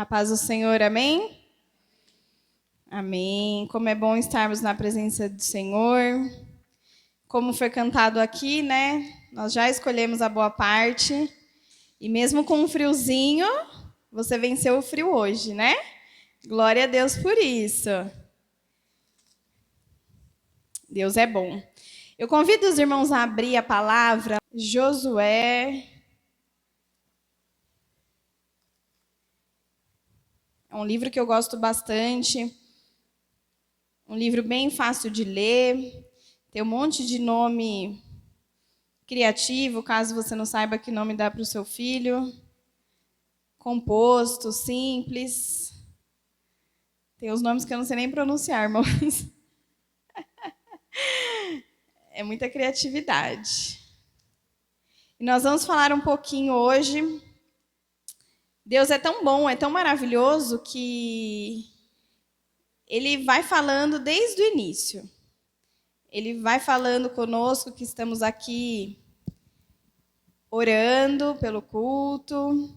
A paz do Senhor, amém? Amém. Como é bom estarmos na presença do Senhor. Como foi cantado aqui, né? Nós já escolhemos a boa parte. E mesmo com um friozinho, você venceu o frio hoje, né? Glória a Deus por isso. Deus é bom. Eu convido os irmãos a abrir a palavra Josué. É um livro que eu gosto bastante. Um livro bem fácil de ler. Tem um monte de nome criativo, caso você não saiba que nome dá para o seu filho. Composto, simples. Tem os nomes que eu não sei nem pronunciar, irmãos. É muita criatividade. E nós vamos falar um pouquinho hoje. Deus é tão bom, é tão maravilhoso que Ele vai falando desde o início. Ele vai falando conosco que estamos aqui orando pelo culto.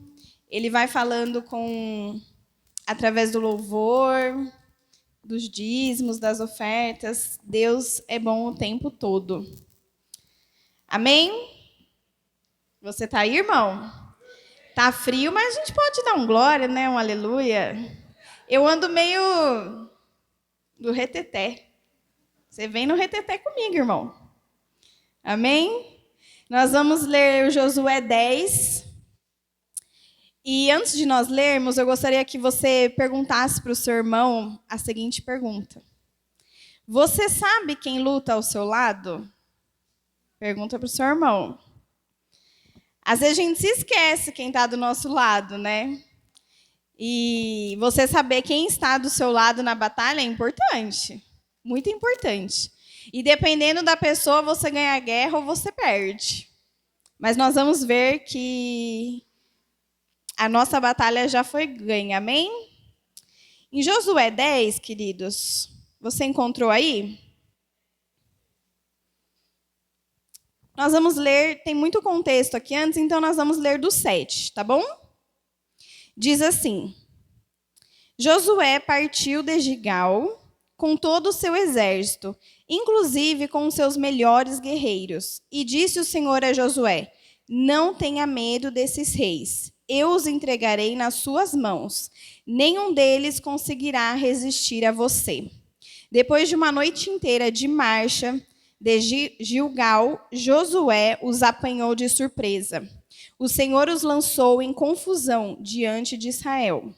Ele vai falando através do louvor, dos dízimos, das ofertas. Deus é bom o tempo todo. Amém? Você está aí, irmão? Tá frio, mas a gente pode dar um glória, né? Um aleluia. Eu ando meio do reteté. Você vem no reteté comigo, irmão. Amém? Nós vamos ler o Josué 10. E antes de nós lermos, eu gostaria que você perguntasse para o seu irmão a seguinte pergunta. Você sabe quem luta ao seu lado? Pergunta para o seu irmão. Às vezes a gente se esquece quem está do nosso lado, né? E você saber quem está do seu lado na batalha é importante. Muito importante. E dependendo da pessoa, você ganha a guerra ou você perde. Mas nós vamos ver que a nossa batalha já foi ganha, amém? Em Josué 10, queridos, você encontrou aí? Nós vamos ler, tem muito contexto aqui antes, então nós vamos ler do 7, tá bom? Diz assim: Josué partiu de Gigal com todo o seu exército, inclusive com os seus melhores guerreiros. E disse o Senhor a Josué: não tenha medo desses reis. Eu os entregarei nas suas mãos. Nenhum deles conseguirá resistir a você. Depois de uma noite inteira de marcha de Gilgal, Josué os apanhou de surpresa. O Senhor os lançou em confusão diante de Israel,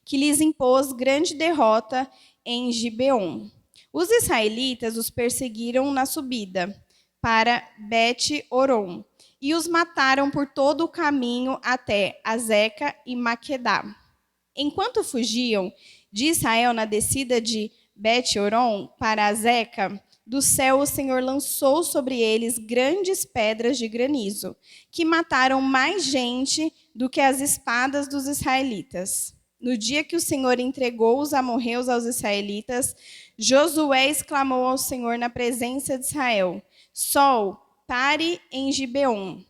que lhes impôs grande derrota em Gibeon. Os israelitas os perseguiram na subida para Bet-Oron e os mataram por todo o caminho até Azeca e Maquedá. Enquanto fugiam de Israel na descida de Bet-Oron para Azeca, do céu o Senhor lançou sobre eles grandes pedras de granizo, que mataram mais gente do que as espadas dos israelitas. No dia que o Senhor entregou os amorreus aos israelitas, Josué exclamou ao Senhor na presença de Israel: Sol, pare em Gibeon,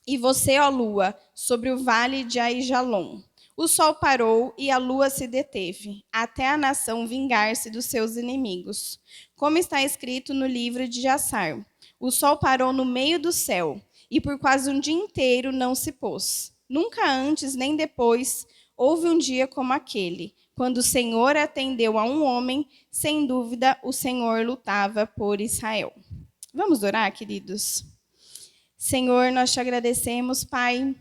e você, ó lua, sobre o vale de Aijalon. O sol parou e a lua se deteve, até a nação vingar-se dos seus inimigos. Como está escrito no livro de Jassar: o sol parou no meio do céu, e por quase um dia inteiro não se pôs. Nunca antes nem depois houve um dia como aquele. Quando o Senhor atendeu a um homem, sem dúvida o Senhor lutava por Israel. Vamos orar, queridos? Senhor, nós te agradecemos, Pai,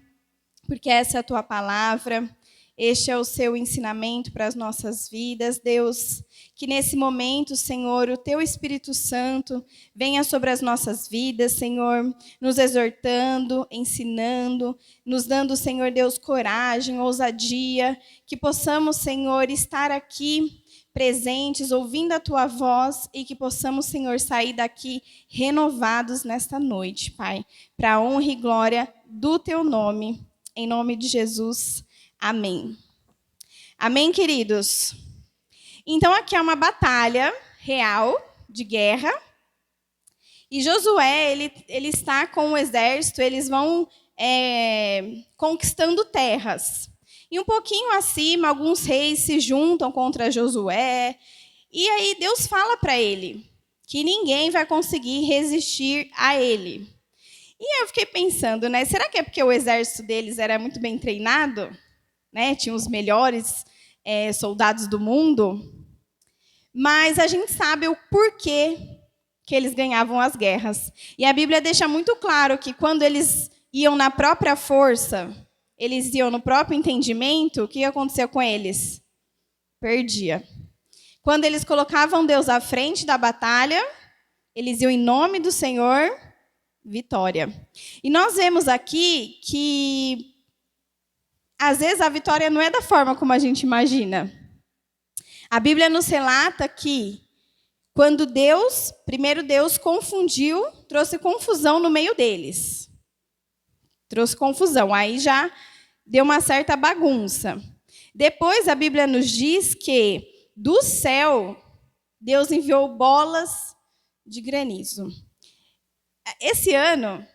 porque essa é a tua palavra, este é o seu ensinamento para as nossas vidas. Deus, que nesse momento, Senhor, o teu Espírito Santo venha sobre as nossas vidas, Senhor, nos exortando, ensinando, nos dando, Senhor Deus, coragem, ousadia, que possamos, Senhor, estar aqui presentes, ouvindo a tua voz e que possamos, Senhor, sair daqui renovados nesta noite, Pai, para a honra e glória do teu nome. Em nome de Jesus, amém. Amém, queridos? Então, aqui é uma batalha real, de guerra. E Josué, ele está com o exército, eles vão conquistando terras. E um pouquinho acima, alguns reis se juntam contra Josué. E aí Deus fala para ele que ninguém vai conseguir resistir a ele. E eu fiquei pensando, né? Será que é porque o exército deles era muito bem treinado? Né? Tinha os melhores soldados do mundo? Mas a gente sabe o porquê que eles ganhavam as guerras. E a Bíblia deixa muito claro que quando eles iam na própria força, eles iam no próprio entendimento, o que acontecia com eles? Perdia. Quando eles colocavam Deus à frente da batalha, eles iam em nome do Senhor, vitória. E nós vemos aqui que, às vezes, a vitória não é da forma como a gente imagina. A Bíblia nos relata que, quando primeiro Deus confundiu, trouxe confusão no meio deles. Trouxe confusão, aí já deu uma certa bagunça. Depois a Bíblia nos diz que, do céu, Deus enviou bolas de granizo. Esse ano,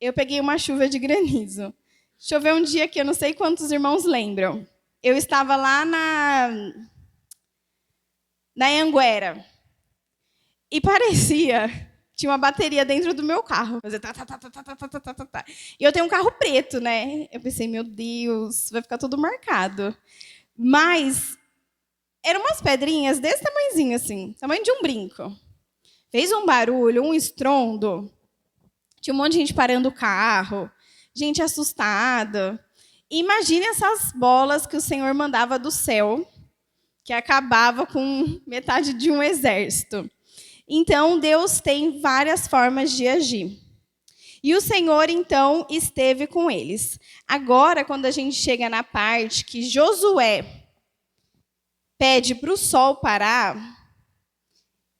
eu peguei uma chuva de granizo. Choveu um dia que eu não sei quantos irmãos lembram. Eu estava lá na Anhanguera. E parecia, tinha uma bateria dentro do meu carro. Fazia tá. E eu tenho um carro preto, né? Eu pensei, meu Deus, vai ficar tudo marcado. Mas eram umas pedrinhas desse tamanhozinho, assim, tamanho de um brinco. Fez um barulho, um estrondo. Tinha um monte de gente parando o carro, gente assustada. E imagine essas bolas que o Senhor mandava do céu, que acabava com metade de um exército. Então, Deus tem várias formas de agir. E o Senhor, então, esteve com eles. Agora, quando a gente chega na parte que Josué pede para o sol parar,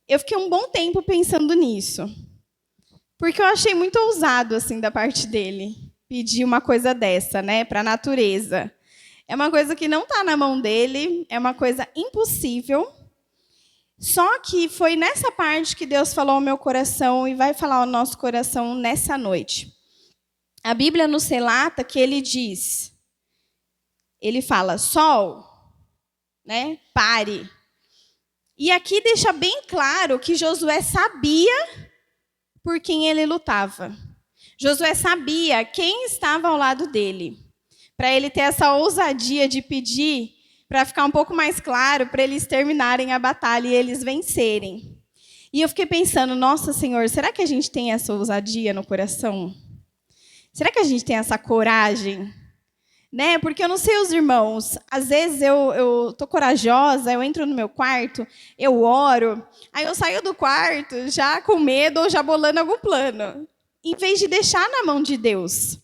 eu fiquei um bom tempo pensando nisso. Porque eu achei muito ousado, assim, da parte dele, pedir uma coisa dessa, né, para a natureza. É uma coisa que não está na mão dele, é uma coisa impossível. Só que foi nessa parte que Deus falou ao meu coração e vai falar ao nosso coração nessa noite. A Bíblia nos relata que ele fala, sol, né, pare. E aqui deixa bem claro que Josué sabia por quem ele lutava. Josué sabia quem estava ao lado dele. Para ele ter essa ousadia de pedir, para ficar um pouco mais claro, para eles terminarem a batalha e eles vencerem. E eu fiquei pensando, nossa, Senhor, será que a gente tem essa ousadia no coração? Será que a gente tem essa coragem? Né? Porque eu não sei os irmãos, às vezes eu tô corajosa, eu entro no meu quarto, eu oro, aí eu saio do quarto já com medo ou já bolando algum plano, em vez de deixar na mão de Deus.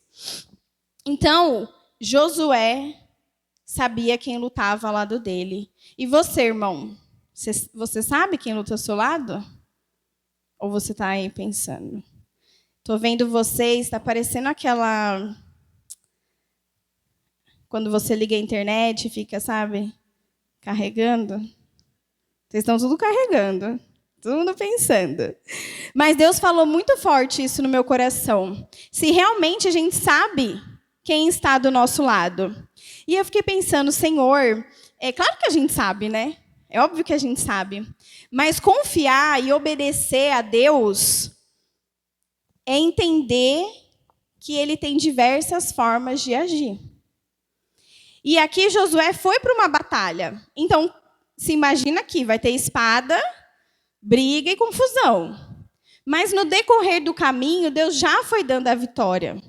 Então, Josué sabia quem lutava ao lado dele. E você, irmão, você sabe quem luta ao seu lado? Ou você está aí pensando? Estou vendo vocês, está parecendo aquela... Quando você liga a internet e fica, sabe, carregando. Vocês estão tudo carregando, tudo pensando. Mas Deus falou muito forte isso no meu coração. Se realmente a gente sabe quem está do nosso lado. E eu fiquei pensando, Senhor, é claro que a gente sabe, né? É óbvio que a gente sabe. Mas confiar e obedecer a Deus é entender que Ele tem diversas formas de agir. E aqui Josué foi para uma batalha. Então, se imagina aqui, vai ter espada, briga e confusão. Mas no decorrer do caminho, Deus já foi dando a vitória.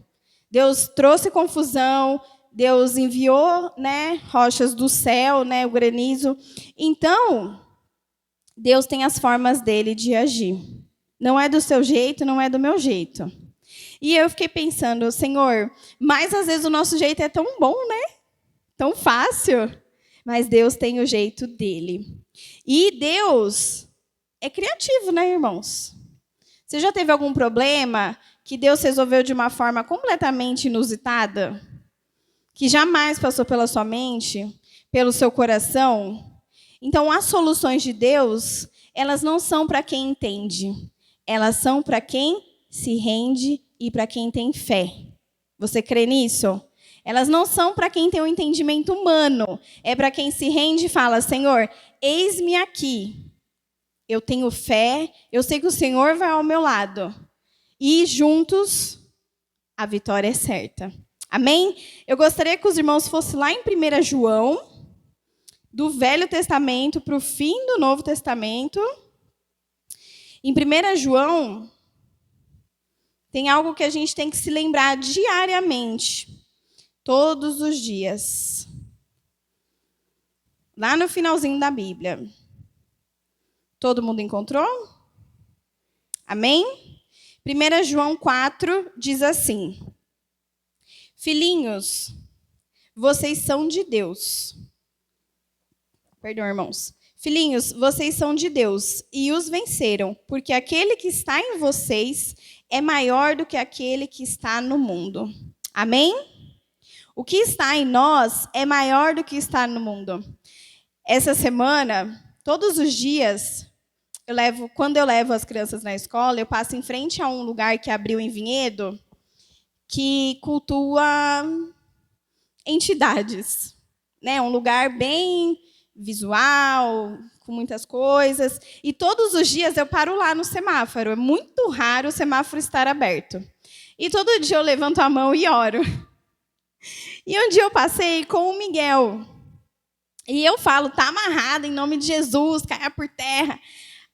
Deus trouxe confusão, Deus enviou, né, rochas do céu, né, o granizo. Então, Deus tem as formas dele de agir. Não é do seu jeito, não é do meu jeito. E eu fiquei pensando, Senhor, mas às vezes o nosso jeito é tão bom, né? Tão fácil, mas Deus tem o jeito dele. E Deus é criativo, né, irmãos? Você já teve algum problema que Deus resolveu de uma forma completamente inusitada? Que jamais passou pela sua mente, pelo seu coração? Então, as soluções de Deus, elas não são para quem entende. Elas são para quem se rende e para quem tem fé. Você crê nisso? Elas não são para quem tem um entendimento humano. É para quem se rende e fala, Senhor, eis-me aqui. Eu tenho fé, eu sei que o Senhor vai ao meu lado. E juntos, a vitória é certa. Amém? Eu gostaria que os irmãos fossem lá em 1 João, do Velho Testamento para o fim do Novo Testamento. Em 1 João, tem algo que a gente tem que se lembrar diariamente, todos os dias. Lá no finalzinho da Bíblia. Todo mundo encontrou? Amém? 1 João 4 diz assim: Filhinhos, vocês são de Deus. Perdão, irmãos. Filhinhos, vocês são de Deus e os venceram, porque aquele que está em vocês é maior do que aquele que está no mundo. Amém? O que está em nós é maior do que está no mundo. Essa semana, todos os dias, quando eu levo as crianças na escola, eu passo em frente a um lugar que abriu em Vinhedo, que cultua entidades, né? Um lugar bem visual, com muitas coisas. E todos os dias eu paro lá no semáforo. É muito raro o semáforo estar aberto. E todo dia eu levanto a mão e oro. E um dia eu passei com o Miguel. E eu falo, tá amarrado em nome de Jesus, caia por terra.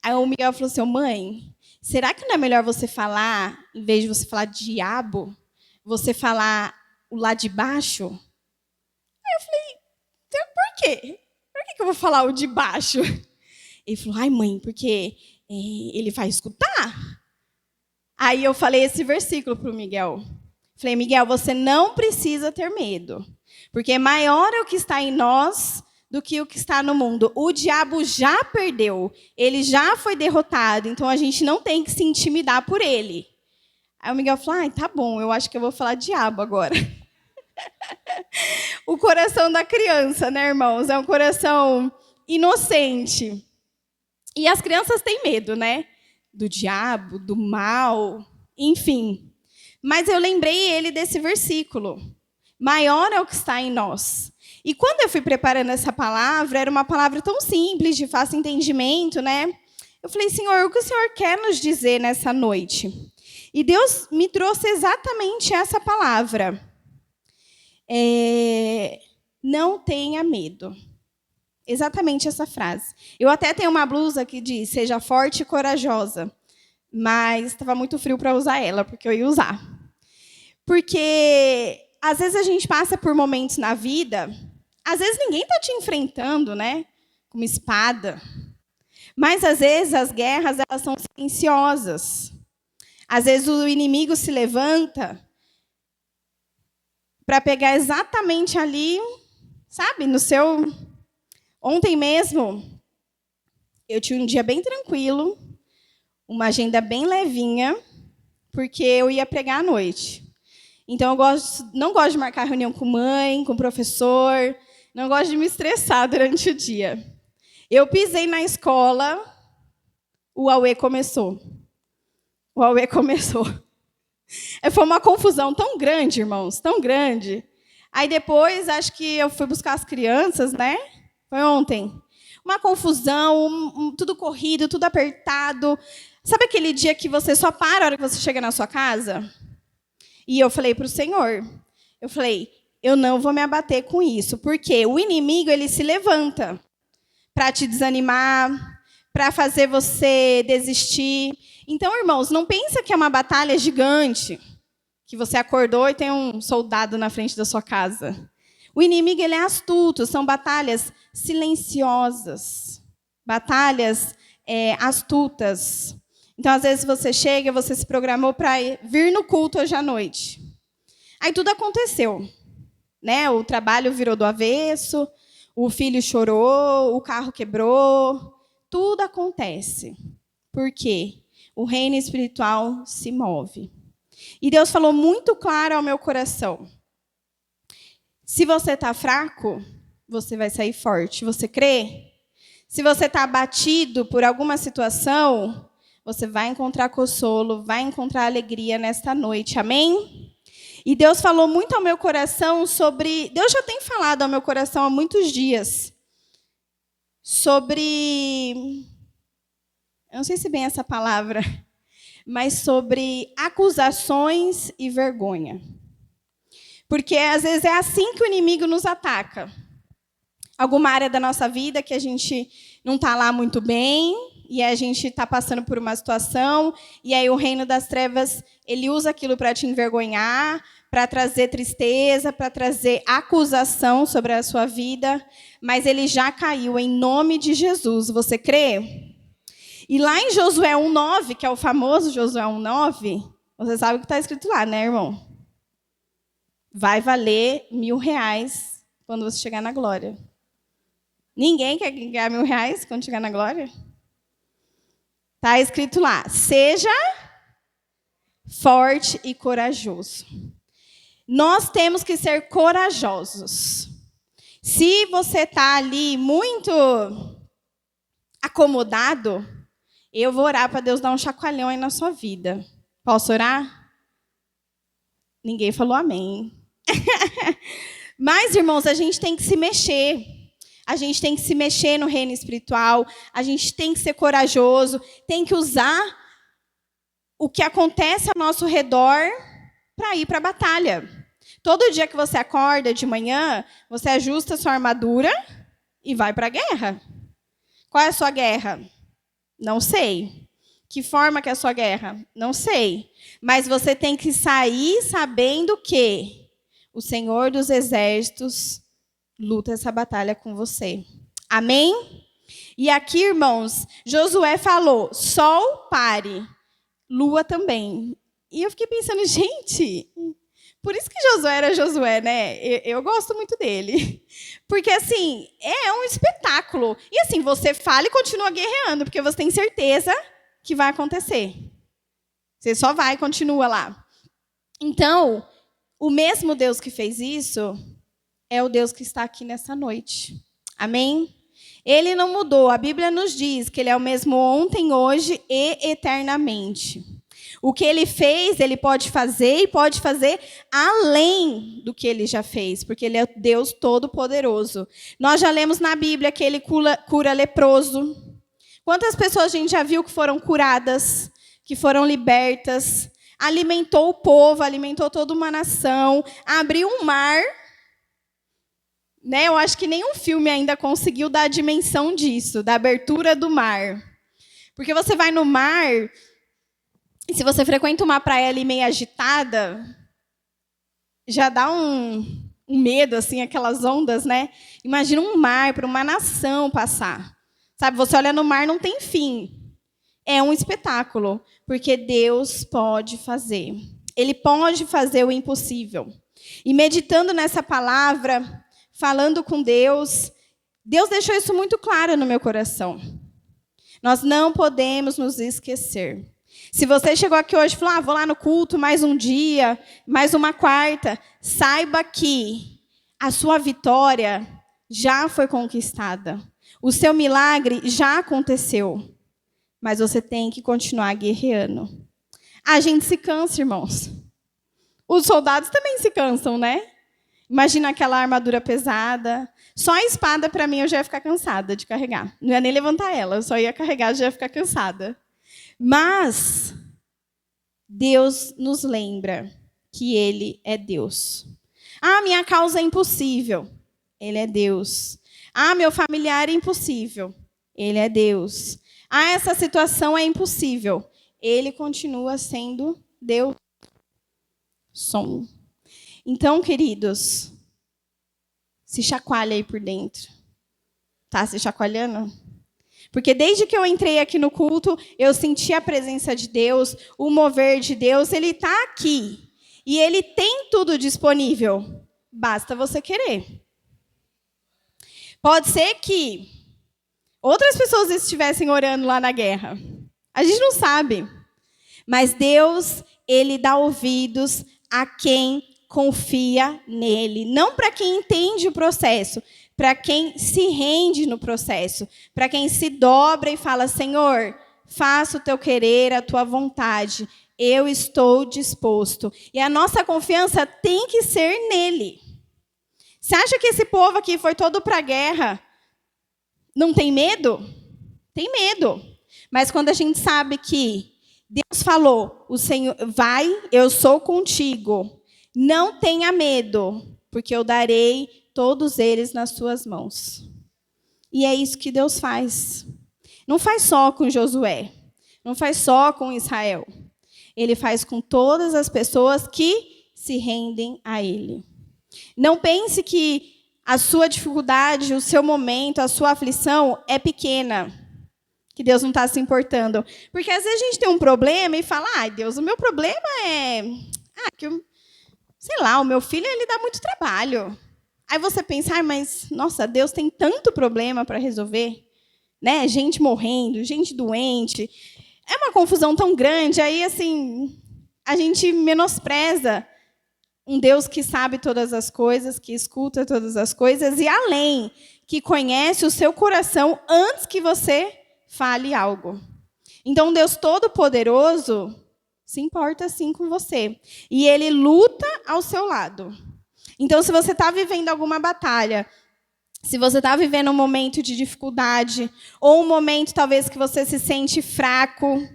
Aí o Miguel falou assim, mãe, será que não é melhor você falar, em vez de você falar diabo, você falar o lá de baixo? Aí eu falei, então, por quê? Por que eu vou falar o de baixo? Ele falou, ai mãe, porque ele vai escutar. Aí eu falei esse versículo para o Miguel. Falei, Miguel, você não precisa ter medo, porque maior é o que está em nós do que o que está no mundo. O diabo já perdeu, ele já foi derrotado, então a gente não tem que se intimidar por ele. Aí o Miguel falou, ai, tá bom, eu acho que eu vou falar diabo agora. O coração da criança, né, irmãos? É um coração inocente. E as crianças têm medo, né? Do diabo, do mal, enfim. Mas eu lembrei ele desse versículo. Maior é o que está em nós. E quando eu fui preparando essa palavra, era uma palavra tão simples, de fácil entendimento, né? Eu falei, Senhor, o que o Senhor quer nos dizer nessa noite? E Deus me trouxe exatamente essa palavra. Não tenha medo. Exatamente essa frase. Eu até tenho uma blusa que diz, seja forte e corajosa. Mas estava muito frio para usar ela, porque eu ia usar. Porque, às vezes, a gente passa por momentos na vida, às vezes ninguém está te enfrentando, né? Com uma espada. Mas, às vezes, as guerras elas são silenciosas. Às vezes, o inimigo se levanta para pegar exatamente ali, sabe, no seu... Ontem mesmo, eu tinha um dia bem tranquilo, uma agenda bem levinha, porque eu ia pregar à noite. Então, não gosto de marcar reunião com mãe, com professor, não gosto de me estressar durante o dia. Eu pisei na escola, o AUE começou. O AUE começou. Foi uma confusão tão grande, irmãos, tão grande. Aí depois, acho que eu fui buscar as crianças, né? Foi ontem. Uma confusão, tudo corrido, tudo apertado. Sabe aquele dia que você só para a hora que você chega na sua casa? E eu falei para o Senhor, eu não vou me abater com isso, porque o inimigo ele se levanta para te desanimar, para fazer você desistir. Então, irmãos, não pensa que é uma batalha gigante, que você acordou e tem um soldado na frente da sua casa. O inimigo ele é astuto, são batalhas silenciosas, batalhas astutas. Então, às vezes, você chega, você se programou para vir no culto hoje à noite. Aí tudo aconteceu. Né? O trabalho virou do avesso, o filho chorou, o carro quebrou. Tudo acontece. Por quê? O reino espiritual se move. E Deus falou muito claro ao meu coração. Se você está fraco, você vai sair forte. Você crê? Se você está abatido por alguma situação, você vai encontrar consolo, vai encontrar alegria nesta noite. Amém? E Deus falou muito ao meu coração sobre... Deus já tem falado ao meu coração há muitos dias sobre... Eu não sei se bem essa palavra, mas sobre acusações e vergonha. Porque às vezes é assim que o inimigo nos ataca. Alguma área da nossa vida que a gente não está lá muito bem, e a gente está passando por uma situação, e aí o reino das trevas, ele usa aquilo para te envergonhar, para trazer tristeza, para trazer acusação sobre a sua vida, mas ele já caiu em nome de Jesus. Você crê? E lá em Josué 1,9, que é o famoso Josué 1,9, você sabe o que está escrito lá, né, irmão? Vai valer R$1.000 quando você chegar na glória. Ninguém quer ganhar R$1.000 quando chegar na glória? Está escrito lá, seja forte e corajoso. Nós temos que ser corajosos. Se você está ali muito acomodado, eu vou orar para Deus dar um chacoalhão aí na sua vida. Posso orar? Ninguém falou amém. Mas, irmãos, a gente tem que se mexer. A gente tem que se mexer no reino espiritual. A gente tem que ser corajoso. Tem que usar o que acontece ao nosso redor para ir para a batalha. Todo dia que você acorda de manhã, você ajusta a sua armadura e vai para a guerra. Qual é a sua guerra? Não sei. Que forma que é a sua guerra? Não sei. Mas você tem que sair sabendo que o Senhor dos Exércitos luta essa batalha com você. Amém? E aqui, irmãos, Josué falou, sol pare, lua também. E eu fiquei pensando, gente, por isso que Josué era Josué, né? Eu gosto muito dele. Porque, assim, é um espetáculo. E, assim, você fala e continua guerreando, porque você tem certeza que vai acontecer. Você só vai e continua lá. Então, o mesmo Deus que fez isso é o Deus que está aqui nessa noite. Amém? Ele não mudou. A Bíblia nos diz que ele é o mesmo ontem, hoje e eternamente. O que ele fez, ele pode fazer e pode fazer além do que ele já fez, porque ele é Deus Todo-Poderoso. Nós já lemos na Bíblia que ele cura leproso. Quantas pessoas a gente já viu que foram curadas, que foram libertas, alimentou o povo, alimentou toda uma nação, abriu um mar, né? Eu acho que nenhum filme ainda conseguiu dar a dimensão disso, da abertura do mar. Porque você vai no mar, e se você frequenta uma praia ali meio agitada, já dá um medo, assim, aquelas ondas, né? Imagina um mar para uma nação passar. Sabe, você olha no mar, não tem fim. É um espetáculo, porque Deus pode fazer. Ele pode fazer o impossível. E meditando nessa palavra, falando com Deus, Deus deixou isso muito claro no meu coração. Nós não podemos nos esquecer. Se você chegou aqui hoje e falou, vou lá no culto mais um dia, mais uma quarta, saiba que a sua vitória já foi conquistada. O seu milagre já aconteceu. Mas você tem que continuar guerreando. A gente se cansa, irmãos. Os soldados também se cansam, né? Imagina aquela armadura pesada. Só a espada, para mim, eu já ia ficar cansada de carregar. Não ia nem levantar ela, eu só ia carregar, já ia ficar cansada. Mas Deus nos lembra que Ele é Deus. Minha causa é impossível. Ele é Deus. Meu familiar é impossível. Ele é Deus. Essa situação é impossível. Ele continua sendo Deus. Então, queridos, se chacoalha aí por dentro. Tá se chacoalhando? Porque desde que eu entrei aqui no culto, eu senti a presença de Deus, o mover de Deus, Ele está aqui. E Ele tem tudo disponível. Basta você querer. Pode ser que outras pessoas estivessem orando lá na guerra. A gente não sabe. Mas Deus, Ele dá ouvidos a quem confia nele. Não para quem entende o processo, para quem se rende no processo. Para quem se dobra e fala, Senhor, faça o teu querer, a tua vontade. Eu estou disposto. E a nossa confiança tem que ser nele. Você acha que esse povo aqui foi todo para a guerra? Não tem medo? Tem medo. Mas quando a gente sabe que Deus falou, o Senhor, vai, eu sou contigo. Não tenha medo, porque eu darei todos eles nas suas mãos. E é isso que Deus faz. Não faz só com Josué. Não faz só com Israel. Ele faz com todas as pessoas que se rendem a Ele. Não pense que a sua dificuldade, o seu momento, a sua aflição é pequena. Que Deus não está se importando. Porque às vezes a gente tem um problema e fala, ai Deus, o meu problema é... sei lá, o meu filho ele dá muito trabalho. Aí você pensa, mas, nossa, Deus tem tanto problema para resolver. Né? Gente morrendo, gente doente. É uma confusão tão grande. Aí, assim, a gente menospreza um Deus que sabe todas as coisas, que escuta todas as coisas e, além, que conhece o seu coração antes que você fale algo. Então, Deus Todo-Poderoso se importa, sim, com você. E Ele luta ao seu lado. Então, se você está vivendo alguma batalha, se você está vivendo um momento de dificuldade, ou um momento, talvez, que você se sente fraco,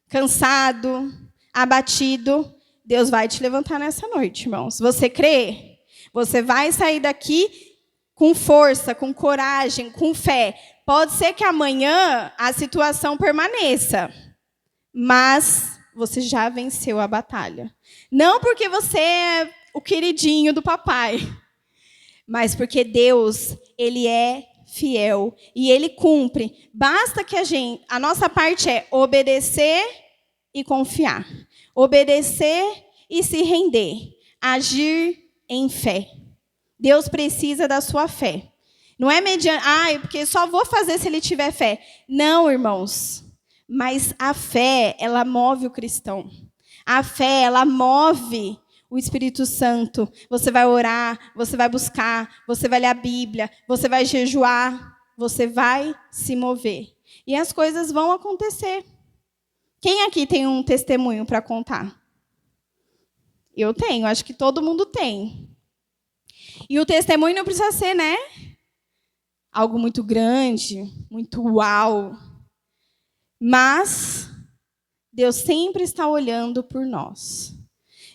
cansado, abatido, Deus vai te levantar nessa noite, irmãos. Se você crê, você vai sair daqui com força, com coragem, com fé. Pode ser que amanhã a situação permaneça, mas você já venceu a batalha. Não porque você é o queridinho do papai, mas porque Deus, Ele é fiel e Ele cumpre. Basta que a nossa parte é obedecer e confiar. Obedecer e se render. Agir em fé. Deus precisa da sua fé. Não é mediante, porque só vou fazer se ele tiver fé. Não, irmãos. Mas a fé, ela move o cristão. A fé, ela move o Espírito Santo. Você vai orar, você vai buscar, você vai ler a Bíblia, você vai jejuar, você vai se mover. E as coisas vão acontecer. Quem aqui tem um testemunho para contar? Eu tenho, acho que todo mundo tem. E o testemunho não precisa ser, né? Algo muito grande, muito uau. Mas Deus sempre está olhando por nós.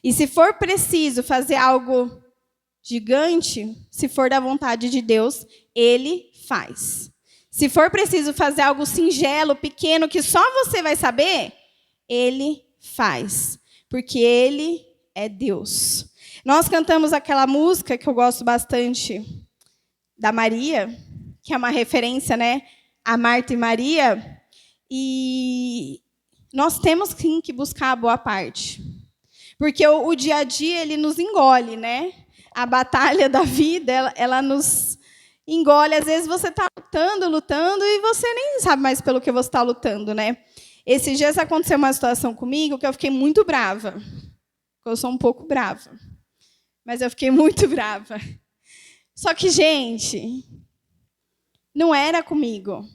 E se for preciso fazer algo gigante, se for da vontade de Deus, Ele faz. Se for preciso fazer algo singelo, pequeno, que só você vai saber, Ele faz. Porque Ele é Deus. Nós cantamos aquela música que eu gosto bastante, da Maria, que é uma referência, né, a Marta e Maria. E nós temos, sim, que buscar a boa parte. Porque o dia a dia, ele nos engole, né? A batalha da vida, ela nos engole. Às vezes você está lutando, e você nem sabe mais pelo que você está lutando, né? Esses dias aconteceu uma situação comigo que eu fiquei muito brava. Eu sou um pouco brava. Mas eu fiquei muito brava. Só que, gente, não era comigo.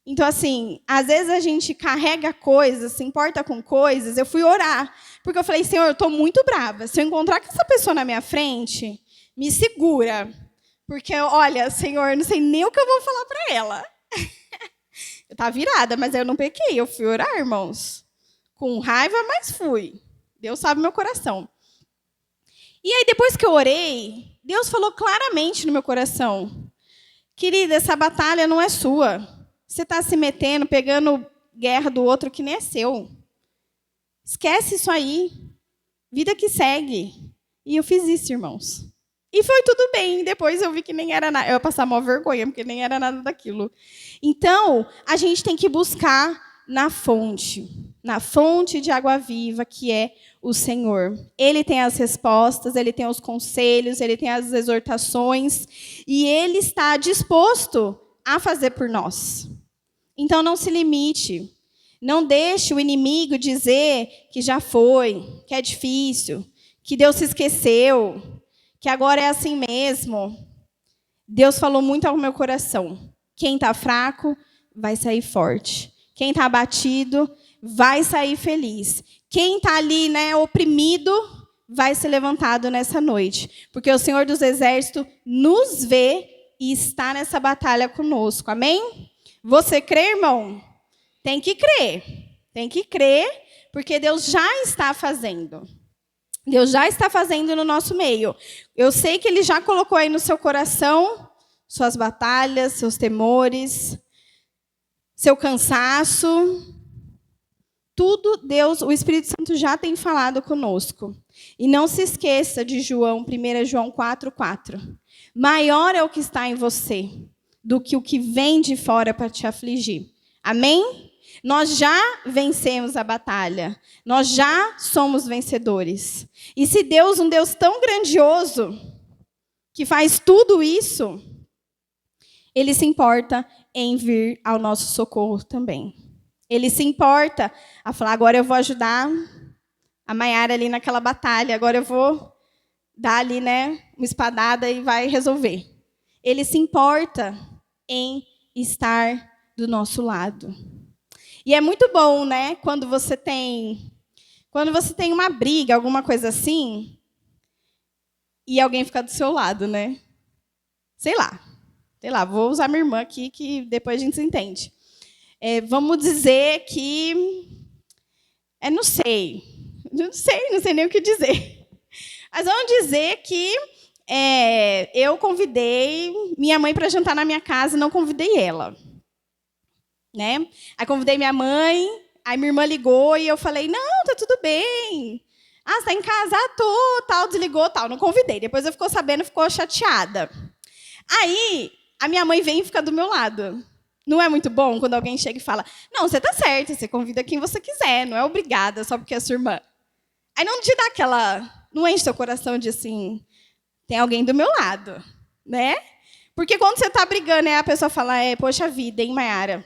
Então, assim, às vezes a gente carrega coisas, se importa com coisas. Eu fui orar, porque eu falei, Senhor, eu estou muito brava. Se eu encontrar com essa pessoa na minha frente, me segura. Porque, olha, Senhor, não sei nem o que eu vou falar para ela. Eu estava virada, mas eu não pequei. Eu fui orar, irmãos. Com raiva, mas fui. Deus sabe o meu coração. E aí, depois que eu orei, Deus falou claramente no meu coração. Querida, essa batalha não é sua. Você está se metendo, pegando guerra do outro que nem é seu. Esquece isso aí. Vida que segue. E eu fiz isso, irmãos. E foi tudo bem. Depois eu vi que nem era nada. Eu ia passar uma vergonha, porque nem era nada daquilo. Então, a gente tem que buscar na fonte de água viva, que é o Senhor. Ele tem as respostas, Ele tem os conselhos, Ele tem as exortações, e Ele está disposto a fazer por nós. Então, não se limite. Não deixe o inimigo dizer que já foi, que é difícil, que Deus se esqueceu, que agora é assim mesmo. Deus falou muito ao meu coração. Quem está fraco vai sair forte. Quem está abatido vai sair feliz. Quem está ali, né, oprimido, vai ser levantado nessa noite. Porque o Senhor dos Exércitos nos vê e está nessa batalha conosco. Amém? Você crê, irmão? Tem que crer. Tem que crer, porque Deus já está fazendo. Deus já está fazendo no nosso meio. Eu sei que Ele já colocou aí no seu coração suas batalhas, seus temores, seu cansaço. Tudo Deus, o Espírito Santo já tem falado conosco. E não se esqueça de 1 João 4:4. Maior é o que está em você do que o que vem de fora para te afligir. Amém? Nós já vencemos a batalha. Nós já somos vencedores. E se Deus, um Deus tão grandioso, que faz tudo isso, Ele se importa em vir ao nosso socorro também. Ele se importa a falar, agora eu vou ajudar a Maiara ali naquela batalha, agora eu vou dar ali, né, uma espadada e vai resolver. Ele se importa em estar do nosso lado. E é muito bom, né, quando você tem uma briga, alguma coisa assim, e alguém fica do seu lado, né? Sei lá, vou usar minha irmã aqui, que depois a gente se entende. Vamos dizer que... não sei nem o que dizer. Mas vamos dizer que eu convidei minha mãe para jantar na minha casa e não convidei ela. Né? Aí convidei minha mãe, aí minha irmã ligou e eu falei, não, tá tudo bem. Ah, você tá em casa? Ah, tô, tal, desligou, tal. Não convidei. Depois eu ficou sabendo, ficou chateada. Aí, a minha mãe vem e fica do meu lado. Não é muito bom quando alguém chega e fala, não, você tá certa, você convida quem você quiser, não é obrigada só porque é sua irmã. Aí não te dá aquela... Não enche seu coração de assim, tem alguém do meu lado, né? Porque quando você tá brigando, a pessoa fala, poxa vida, hein, Maiara?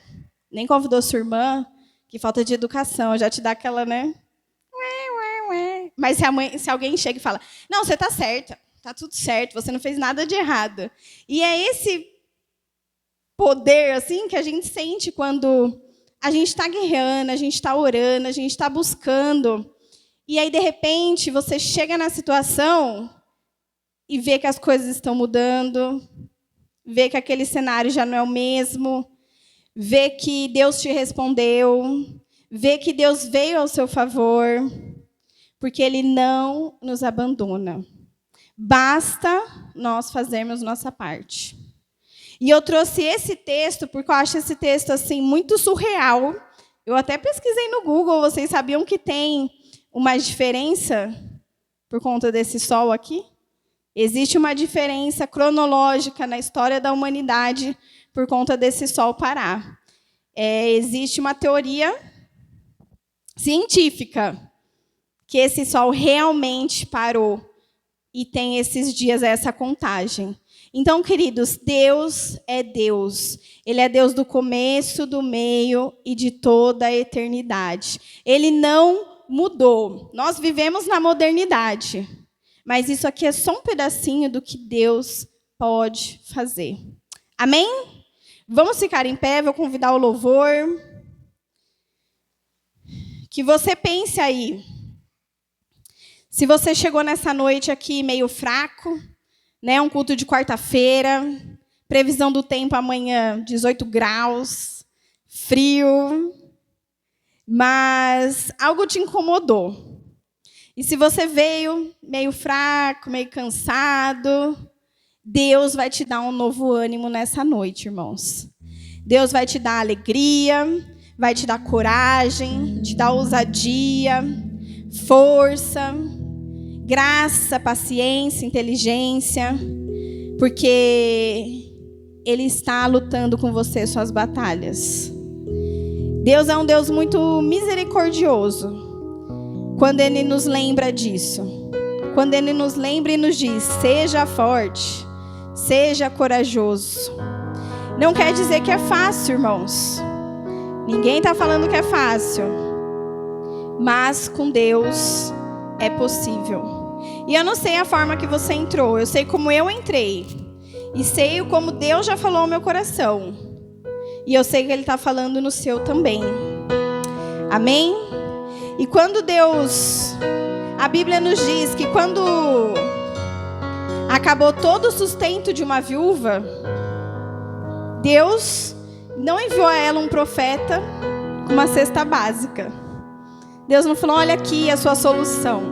Nem convidou sua irmã, que falta de educação, já te dá aquela, né? Mas se alguém chega e fala, não, você tá certa, tá tudo certo, você não fez nada de errado. E é esse poder assim que a gente sente quando a gente está guerreando, a gente está orando, a gente está buscando. E aí, de repente, você chega na situação e vê que as coisas estão mudando, vê que aquele cenário já não é o mesmo, vê que Deus te respondeu, vê que Deus veio ao seu favor, porque Ele não nos abandona. Basta nós fazermos nossa parte. E eu trouxe esse texto porque eu acho esse texto assim muito surreal. Eu até pesquisei no Google, vocês sabiam que tem uma diferença por conta desse sol aqui? Existe uma diferença cronológica na história da humanidade por conta desse sol parar. Existe uma teoria científica que esse sol realmente parou e tem esses dias essa contagem. Então, queridos, Deus é Deus. Ele é Deus do começo, do meio e de toda a eternidade. Ele não mudou. Nós vivemos na modernidade, mas isso aqui é só um pedacinho do que Deus pode fazer. Amém? Vamos ficar em pé, vou convidar o louvor. Que você pense aí. Se você chegou nessa noite aqui meio fraco, né, um culto de quarta-feira, previsão do tempo amanhã, 18 graus, frio, mas algo te incomodou. E se você veio meio fraco, meio cansado, Deus vai te dar um novo ânimo nessa noite, irmãos. Deus vai te dar alegria, vai te dar coragem, te dar ousadia, força, graça, paciência, inteligência, porque Ele está lutando com você suas batalhas. Deus é um Deus muito misericordioso quando Ele nos lembra disso. Quando Ele nos lembra e nos diz, seja forte, seja corajoso. Não quer dizer que é fácil, irmãos. Ninguém está falando que é fácil. Mas com Deus é possível. E eu não sei a forma que você entrou. Eu sei como eu entrei. E sei como Deus já falou ao meu coração. E eu sei que Ele está falando no seu também. Amém? E quando Deus... A Bíblia nos diz que quando acabou todo o sustento de uma viúva, Deus não enviou a ela um profeta com uma cesta básica. Deus não falou, olha aqui a sua solução.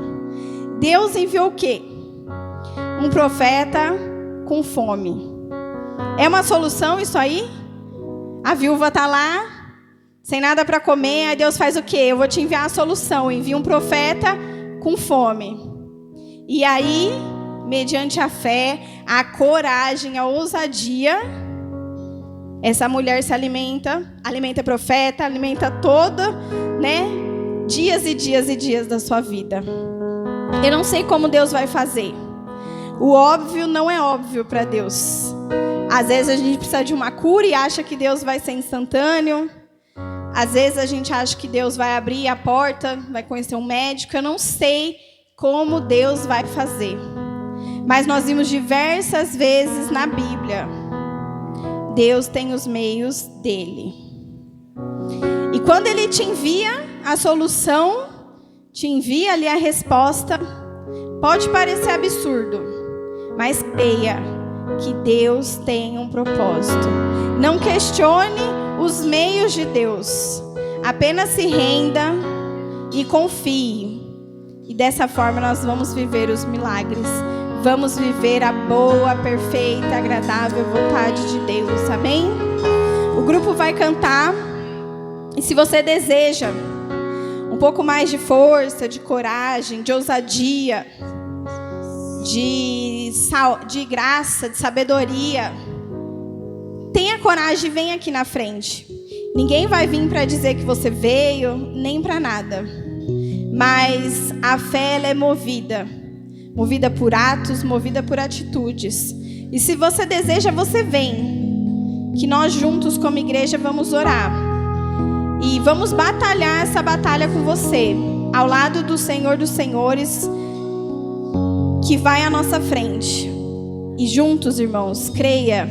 Deus enviou o quê? Um profeta com fome. É uma solução isso aí? A viúva está lá, sem nada para comer, aí Deus faz o quê? Eu vou te enviar a solução. Envia um profeta com fome. E aí, mediante a fé, a coragem, a ousadia, essa mulher se alimenta profeta, alimenta toda, né? Dias e dias e dias da sua vida. Eu não sei como Deus vai fazer. O óbvio não é óbvio para Deus. Às vezes a gente precisa de uma cura e acha que Deus vai ser instantâneo. Às vezes a gente acha que Deus vai abrir a porta, vai conhecer um médico. Eu não sei como Deus vai fazer. Mas nós vimos diversas vezes na Bíblia. Deus tem os meios dele. E quando Ele te envia a solução, te envia ali a resposta, pode parecer absurdo, mas creia que Deus tem um propósito. Não questione os meios de Deus. Apenas se renda e confie. E dessa forma nós vamos viver os milagres. Vamos viver a boa, perfeita, agradável vontade de Deus. Amém? O grupo vai cantar. E se você deseja um pouco mais de força, de coragem, de ousadia, de graça, de sabedoria, tenha coragem e vem aqui na frente. Ninguém vai vir para dizer que você veio, nem para nada. Mas a fé, ela é movida por atos, movida por atitudes. E se você deseja, você vem. Que nós juntos como igreja vamos orar. E vamos batalhar essa batalha com você. Ao lado do Senhor dos Senhores, que vai à nossa frente. E juntos, irmãos, creia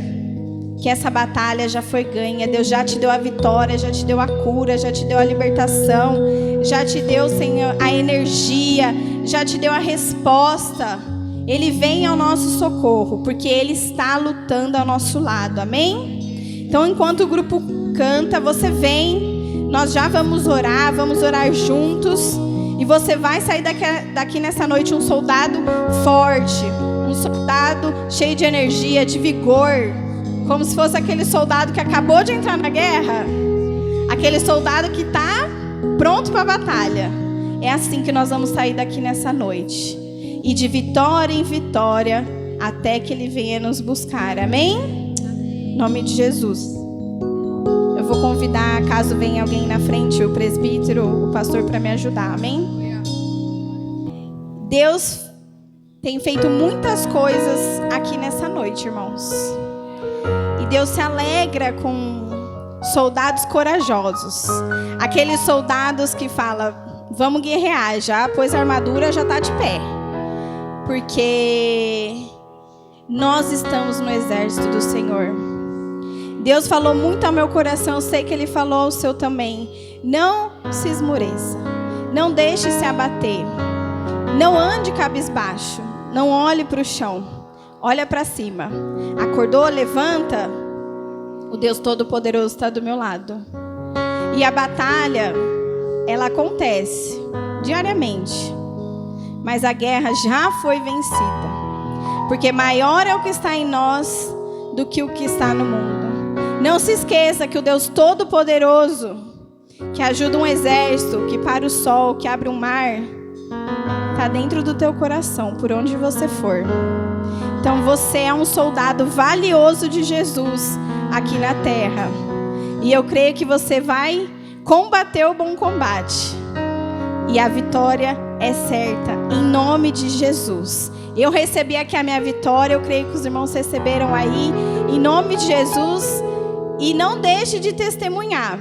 que essa batalha já foi ganha. Deus já te deu a vitória, já te deu a cura, já te deu a libertação, já te deu, Senhor, a energia, já te deu a resposta. Ele vem ao nosso socorro, porque Ele está lutando ao nosso lado, amém? Então, enquanto o grupo canta, você vem, nós já vamos orar juntos, e você vai sair daqui nessa noite um soldado forte, um soldado cheio de energia, de vigor, como se fosse aquele soldado que acabou de entrar na guerra, aquele soldado que está pronto para a batalha. É assim que nós vamos sair daqui nessa noite. E de vitória em vitória, até que Ele venha nos buscar. Amém? Em nome de Jesus. Eu vou convidar, caso venha alguém na frente, o presbítero, o pastor, para me ajudar. Amém? Deus tem feito muitas coisas aqui nessa noite, irmãos. E Deus se alegra com soldados corajosos. Aqueles soldados que falam, vamos guerrear já, pois a armadura já está de pé. Porque nós estamos no exército do Senhor. Deus falou muito ao meu coração, eu sei que Ele falou ao seu também. Não se esmoreça, não deixe se abater, não ande cabisbaixo, não olhe para o chão. Olha para cima. Acordou, levanta. O Deus Todo-Poderoso está do meu lado. E a batalha, ela acontece diariamente. Mas a guerra já foi vencida. Porque maior é o que está em nós do que o que está no mundo. Não se esqueça que o Deus Todo-Poderoso, que ajuda um exército, que para o sol, que abre um mar, está dentro do teu coração, por onde você for. Então você é um soldado valioso de Jesus aqui na terra. E eu creio que você vai combater o bom combate. E a vitória é certa, em nome de Jesus. Eu recebi aqui a minha vitória, eu creio que os irmãos receberam aí, em nome de Jesus. E não deixe de testemunhar.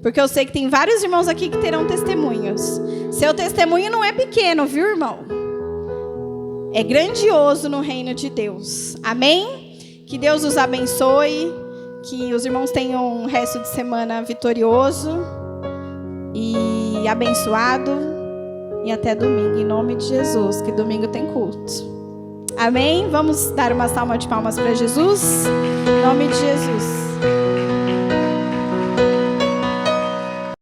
Porque eu sei que tem vários irmãos aqui que terão testemunhos. Seu testemunho não é pequeno, viu, irmão? É grandioso no reino de Deus. Amém? Que Deus os abençoe. Que os irmãos tenham um resto de semana vitorioso e abençoado. E até domingo, em nome de Jesus, que domingo tem culto. Amém? Vamos dar uma salva de palmas para Jesus? Em nome de Jesus.